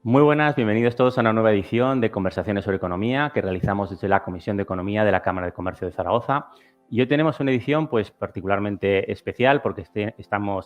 Muy buenas, bienvenidos todos a una nueva edición de Conversaciones sobre Economía que realizamos desde la Comisión de Economía de la Cámara de Comercio de Zaragoza. Y hoy tenemos una edición pues particularmente especial porque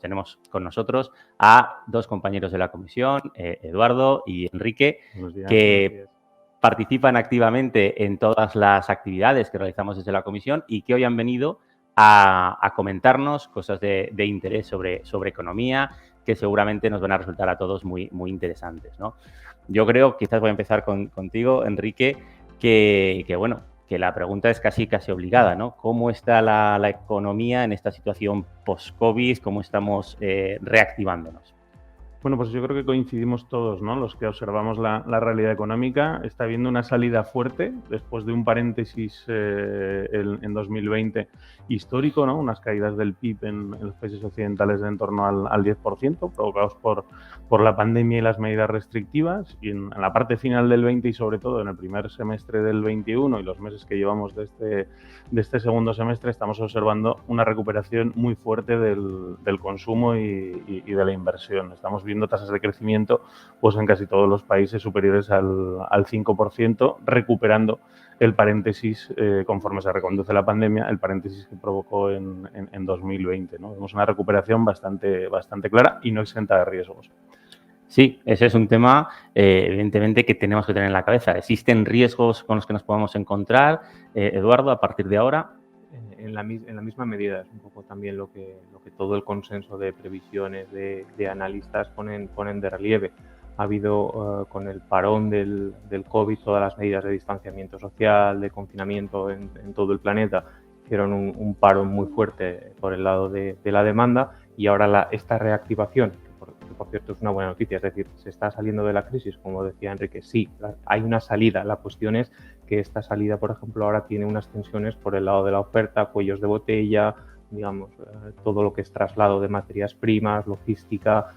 tenemos con nosotros a dos compañeros de la comisión, Eduardo y Enrique, Buenos días. que participan activamente en todas las actividades que realizamos desde la comisión y que hoy han venido a comentarnos cosas de interés sobre economía que seguramente nos van a resultar a todos muy interesantes, ¿no? Yo creo, quizás voy a empezar contigo, Enrique, que la pregunta es casi obligada, ¿no? ¿Cómo está la economía en esta situación post-COVID? ¿Cómo estamos reactivándonos? Bueno, pues yo creo que coincidimos todos, ¿no? Los que observamos la realidad económica. Está habiendo una salida fuerte después de un paréntesis en 2020 histórico, ¿no? Unas caídas del PIB en los países occidentales de en torno al 10%, provocados por la pandemia y las medidas restrictivas. Y en la parte final del 20 y sobre todo en el primer semestre del 21 y los meses que llevamos de este segundo semestre, estamos observando una recuperación muy fuerte del consumo y de la inversión. Estamos viendo tasas de crecimiento pues en casi todos los países superiores al 5%, recuperando el paréntesis conforme se reconduce la pandemia, el paréntesis que provocó en 2020, ¿no? Vemos una recuperación bastante clara y no exenta de riesgos. Sí, ese es un tema, evidentemente, que tenemos que tener en la cabeza. ¿Existen riesgos con los que nos podamos encontrar, Eduardo, a partir de ahora? En la misma medida, es un poco también lo que todo el consenso de previsiones de analistas ponen de relieve. Ha habido, con el parón del COVID, todas las medidas de distanciamiento social, de confinamiento en todo el planeta, hicieron un parón muy fuerte por el lado de la demanda, y ahora esta reactivación, que por cierto es una buena noticia, es decir, se está saliendo de la crisis, como decía Enrique, sí, hay una salida. La cuestión es que esta salida, por ejemplo, ahora tiene unas tensiones por el lado de la oferta, cuellos de botella, digamos, todo lo que es traslado de materias primas, logística,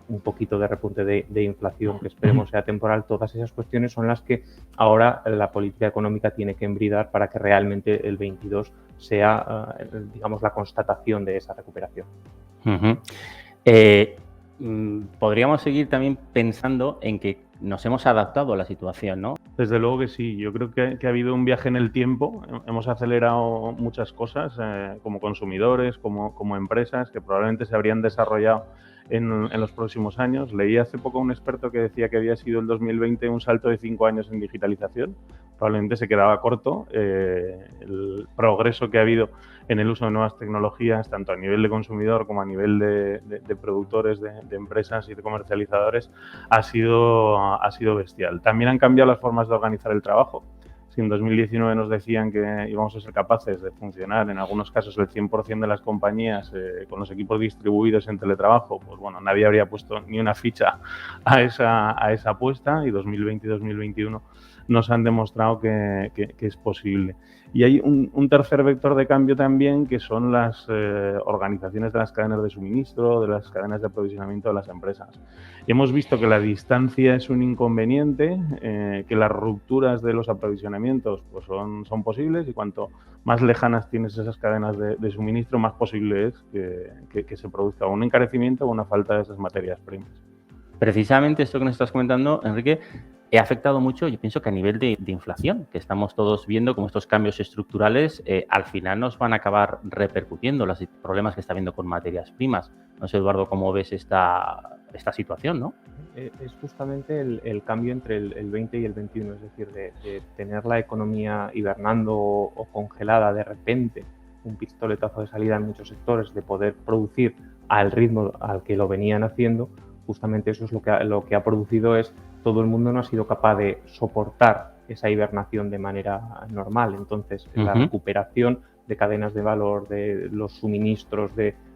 un poquito de repunte de inflación que esperemos sea temporal. Todas esas cuestiones son las que ahora la política económica tiene que embridar para que realmente el 22 sea, digamos, la constatación de esa recuperación. Podríamos seguir también pensando en que nos hemos adaptado a la situación, ¿no? Desde luego que sí. Yo creo que ha habido un viaje en el tiempo. Hemos acelerado muchas cosas como consumidores, como empresas, que probablemente se habrían desarrollado en los próximos años. Leí hace poco a un experto que decía que había sido el 2020 un salto de 5 años en digitalización. Probablemente se quedaba corto. El progreso que ha habido en el uso de nuevas tecnologías, tanto a nivel de consumidor como a nivel de productores, de empresas y de comercializadores, ha sido bestial. También han cambiado las formas de organizar el trabajo. Si en 2019 nos decían que íbamos a ser capaces de funcionar, en algunos casos el 100% de las compañías con los equipos distribuidos en teletrabajo, pues bueno, nadie habría puesto ni una ficha a esa apuesta, y 2020 y 2021 nos han demostrado que es posible. Y hay un tercer vector de cambio también, que son las organizaciones de las cadenas de suministro, de las cadenas de aprovisionamiento de las empresas. Y hemos visto que la distancia es un inconveniente, que las rupturas de los aprovisionamientos pues son posibles, y cuanto más lejanas tienes esas cadenas de suministro, más posible es que se produzca un encarecimiento o una falta de esas materias primas. Precisamente esto que nos estás comentando, Enrique, ha afectado mucho, yo pienso que a nivel de inflación, que estamos todos viendo como estos cambios estructurales al final nos van a acabar repercutiendo los problemas que está habiendo con materias primas. No sé, Eduardo, cómo ves esta situación, ¿no? Es justamente el cambio entre el 20 y el 21, es decir, de tener la economía hibernando o congelada de repente, un pistoletazo de salida en muchos sectores, de poder producir al ritmo al que lo venían haciendo. Justamente eso es lo que ha producido es todo el mundo no ha sido capaz de soportar esa hibernación de manera normal. Entonces, la recuperación de cadenas de valor, de los suministros,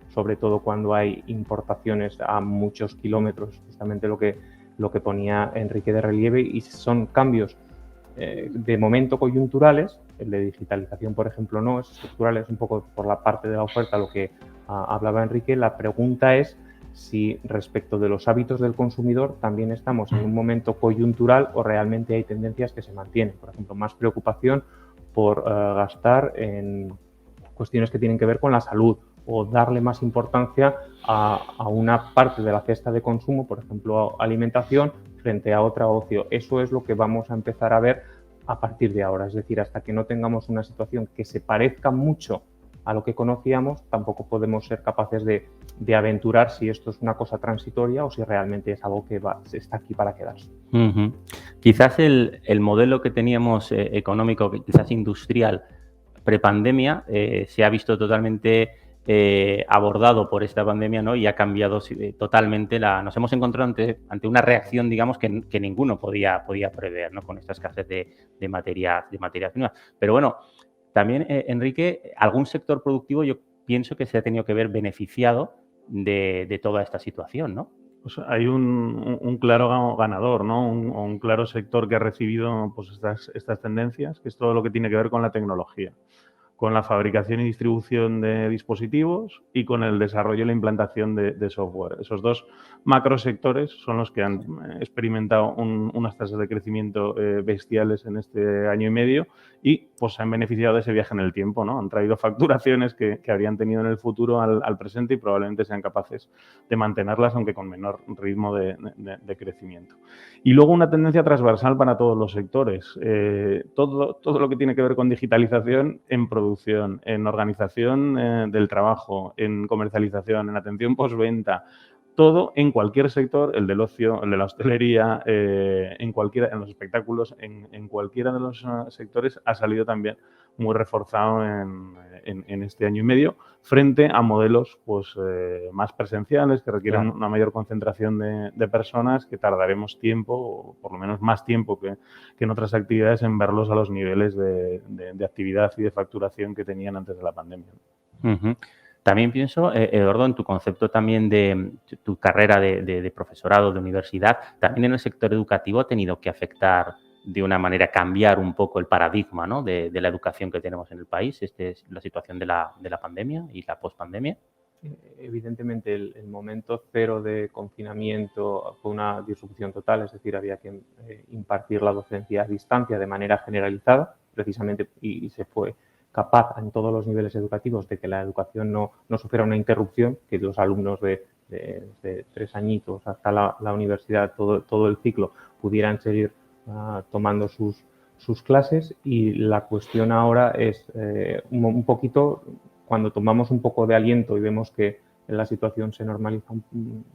sobre todo cuando hay importaciones a muchos kilómetros, justamente lo que ponía Enrique de relieve, y son cambios de momento coyunturales. El de digitalización, por ejemplo, no es estructural, es un poco por la parte de la oferta lo que hablaba Enrique. La pregunta es si respecto de los hábitos del consumidor también estamos en un momento coyuntural o realmente hay tendencias que se mantienen. Por ejemplo, más preocupación por gastar en cuestiones que tienen que ver con la salud, o darle más importancia a una parte de la cesta de consumo, por ejemplo, alimentación, frente a otra ocio. Eso es lo que vamos a empezar a ver a partir de ahora. Es decir, hasta que no tengamos una situación que se parezca mucho a lo que conocíamos, tampoco podemos ser capaces de aventurar si esto es una cosa transitoria o si realmente es algo que está aquí para quedarse. Quizás el modelo que teníamos económico, quizás industrial, prepandemia, se ha visto totalmente abordado por esta pandemia, ¿no? Y ha cambiado totalmente nos hemos encontrado ante una reacción, digamos, que ninguno podía prever, ¿no? Con esta escasez de materias primas. Pero bueno, también, Enrique, algún sector productivo yo pienso que se ha tenido que ver beneficiado de toda esta situación, ¿no? Pues hay un claro ganador, ¿no? Un claro sector que ha recibido pues estas tendencias, que es todo lo que tiene que ver con la tecnología, con la fabricación y distribución de dispositivos y con el desarrollo y la implantación de software. Esos dos macrosectores son los que han experimentado unas tasas de crecimiento bestiales en este año y medio y pues se han beneficiado de ese viaje en el tiempo, ¿no? Han traído facturaciones que habrían tenido en el futuro al presente y probablemente sean capaces de mantenerlas, aunque con menor ritmo de crecimiento. Y luego una tendencia transversal para todos los sectores. Todo lo que tiene que ver con digitalización en producción, en organización del trabajo, en comercialización, en atención postventa, todo en cualquier sector, el del ocio, el de la hostelería, en los espectáculos, en cualquiera de los sectores ha salido también muy reforzado en este año y medio frente a modelos pues más presenciales que requieren una mayor concentración de personas que tardaremos tiempo, o por lo menos más tiempo que en otras actividades, en verlos a los niveles de actividad y de facturación que tenían antes de la pandemia. También pienso, Eduardo, en tu concepto también de tu carrera de profesorado, de universidad, también en el sector educativo ha tenido que afectar de una manera, cambiar un poco el paradigma, ¿no? de la educación que tenemos en el país, es la situación de la pandemia y la pospandemia. Evidentemente, el momento cero de confinamiento fue una disrupción total, es decir, había que impartir la docencia a distancia de manera generalizada, precisamente, y se fue capaz en todos los niveles educativos de que la educación no sufriera una interrupción, que los alumnos de 3 añitos hasta la universidad, todo el ciclo, pudieran seguir tomando sus clases. Y la cuestión ahora es un poquito, cuando tomamos un poco de aliento y vemos que la situación se normaliza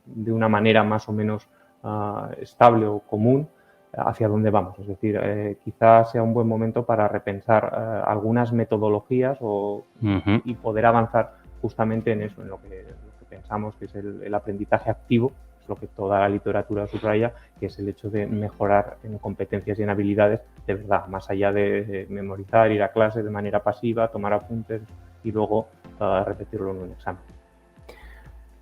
de una manera más o menos estable o común, hacia dónde vamos. Es decir, quizás sea un buen momento para repensar algunas metodologías y poder avanzar justamente en eso, en lo que pensamos que es el aprendizaje activo, es lo que toda la literatura subraya, que es el hecho de mejorar en competencias y en habilidades de verdad, más allá de memorizar, ir a clase de manera pasiva, tomar apuntes y luego repetirlo en un examen.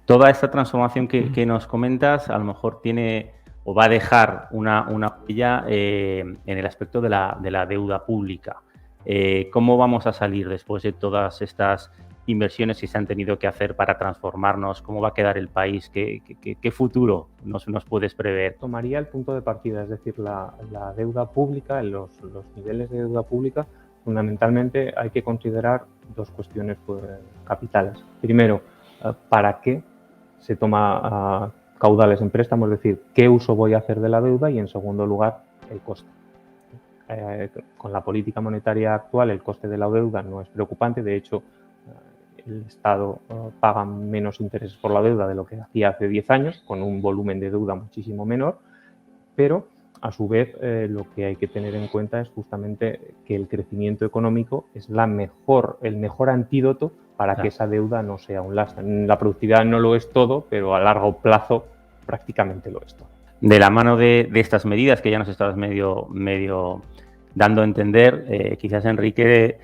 Toda esta transformación que nos comentas a lo mejor tiene o va a dejar una huella en el aspecto de la deuda pública. ¿Cómo vamos a salir después de todas estas inversiones que se han tenido que hacer para transformarnos? ¿Cómo va a quedar el país? ¿Qué futuro nos puedes prever? Tomaría el punto de partida, es decir, la deuda pública, los niveles de deuda pública, fundamentalmente hay que considerar dos cuestiones capitales. Primero, ¿para qué se toma caudales en préstamos? Es decir, ¿qué uso voy a hacer de la deuda? Y en segundo lugar, el coste. Con la política monetaria actual, el coste de la deuda no es preocupante. De hecho, el Estado paga menos intereses por la deuda de lo que hacía hace 10 años, con un volumen de deuda muchísimo menor, pero a su vez lo que hay que tener en cuenta es justamente que el crecimiento económico es el mejor antídoto para que esa deuda no sea un lastre. La productividad no lo es todo, pero a largo plazo prácticamente lo es todo. De la mano de estas medidas que ya nos estabas medio dando a entender, quizás, Enrique,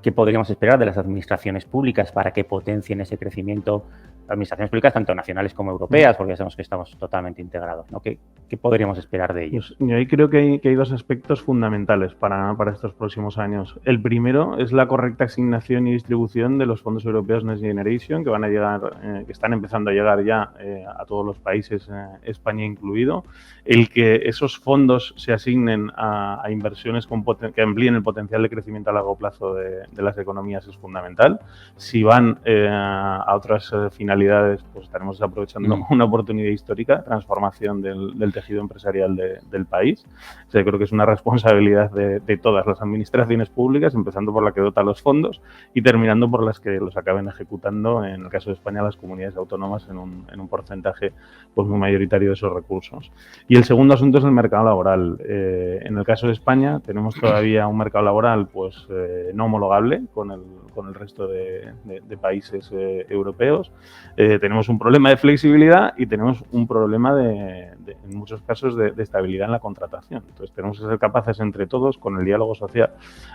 ¿qué podríamos esperar de las administraciones públicas para que potencien ese crecimiento? Administraciones públicas tanto nacionales como europeas, porque ya sabemos que estamos totalmente integrados, ¿no? ¿Qué podríamos esperar de ellos? Pues yo ahí creo que hay dos aspectos fundamentales para estos próximos años. El primero es la correcta asignación y distribución de los fondos europeos Next Generation, que van a llegar, que están empezando a llegar ya a todos los países, España incluido. El que esos fondos se asignen a inversiones que amplíen el potencial de crecimiento a largo plazo de las economías es fundamental. Si van a otras finalidades finalidades, pues estaremos aprovechando una oportunidad histórica, transformación del tejido empresarial del país. O sea, creo que es una responsabilidad de todas las administraciones públicas, empezando por la que dota los fondos y terminando por las que los acaben ejecutando, en el caso de España, las comunidades autónomas en un porcentaje pues muy mayoritario de esos recursos. Y el segundo asunto es el mercado laboral. En el caso de España tenemos todavía un mercado laboral pues no homologable con el resto de países europeos. Tenemos un problema de flexibilidad y tenemos un problema en muchos casos de estabilidad en la contratación. Entonces tenemos que ser capaces entre todos, con el diálogo social,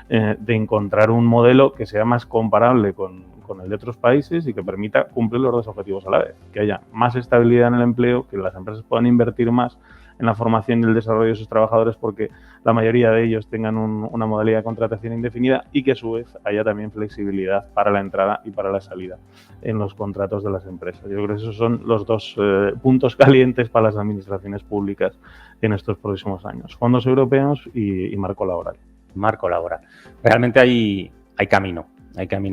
de encontrar un modelo que sea más comparable con el de otros países y que permita cumplir los dos objetivos a la vez. Que haya más estabilidad en el empleo, que las empresas puedan invertir más en la formación y el desarrollo de sus trabajadores porque la mayoría de ellos tengan una modalidad de contratación indefinida y que a su vez haya también flexibilidad para la entrada y para la salida en los contratos de las empresas. Yo creo que esos son los dos puntos calientes para las administraciones públicas en estos próximos años. Fondos europeos y marco laboral. Marco laboral. Realmente hay camino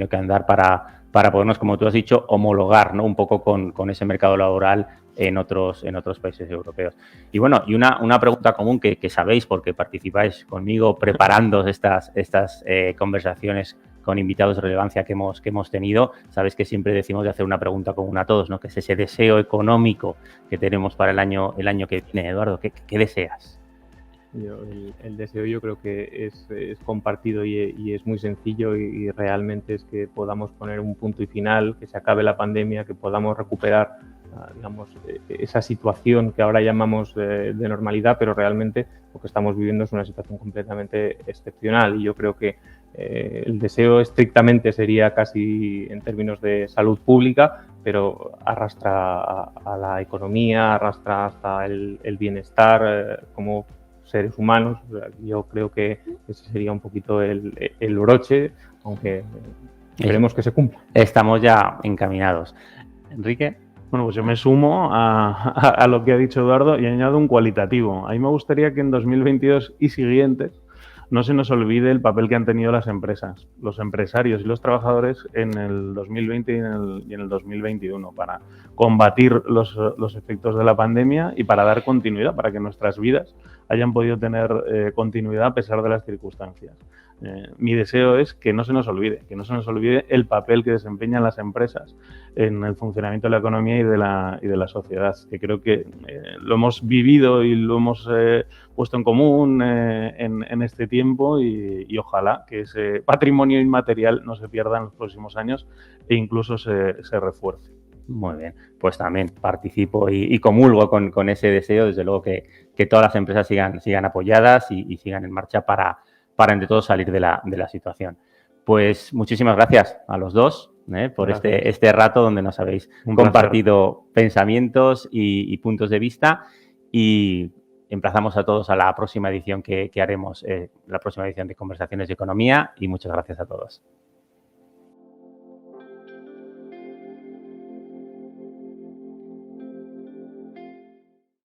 que andar para podernos, como tú has dicho, homologar, ¿no? Un poco con ese mercado laboral en otros países europeos. Y bueno, y una pregunta común que sabéis porque participáis conmigo preparando estas conversaciones con invitados de relevancia que hemos tenido. Sabéis que siempre decimos de hacer una pregunta común a todos, ¿no? Que es ese deseo económico que tenemos para el año que viene. Eduardo, ¿qué deseas? El deseo yo creo que es compartido y es muy sencillo y realmente es que podamos poner un punto y final, que se acabe la pandemia, que podamos recuperar digamos, esa situación que ahora llamamos de normalidad, pero realmente lo que estamos viviendo es una situación completamente excepcional y yo creo que el deseo estrictamente sería casi en términos de salud pública, pero arrastra a la economía, arrastra hasta el bienestar como seres humanos. Yo creo que ese sería un poquito el broche, aunque esperemos que se cumpla. Estamos ya encaminados. Enrique. Bueno, pues yo me sumo a lo que ha dicho Eduardo y añado un cualitativo. A mí me gustaría que en 2022 y siguientes no se nos olvide el papel que han tenido las empresas, los empresarios y los trabajadores en el 2020 y en el 2021 para combatir los efectos de la pandemia y para dar continuidad, para que nuestras vidas hayan podido tener continuidad a pesar de las circunstancias. Mi deseo es que no se nos olvide el papel que desempeñan las empresas en el funcionamiento de la economía y de la sociedad, que creo que lo hemos vivido y lo hemos puesto en común en este tiempo y ojalá que ese patrimonio inmaterial no se pierda en los próximos años e incluso se refuerce. Muy bien, pues también participo y comulgo con ese deseo, desde luego que todas las empresas sigan apoyadas y sigan en marcha para entre todos salir de la situación. Pues muchísimas gracias a los dos por este rato donde nos habéis compartido pensamientos y puntos de vista y emplazamos a todos a la próxima edición que haremos, la próxima edición de Conversaciones de Economía y muchas gracias a todos.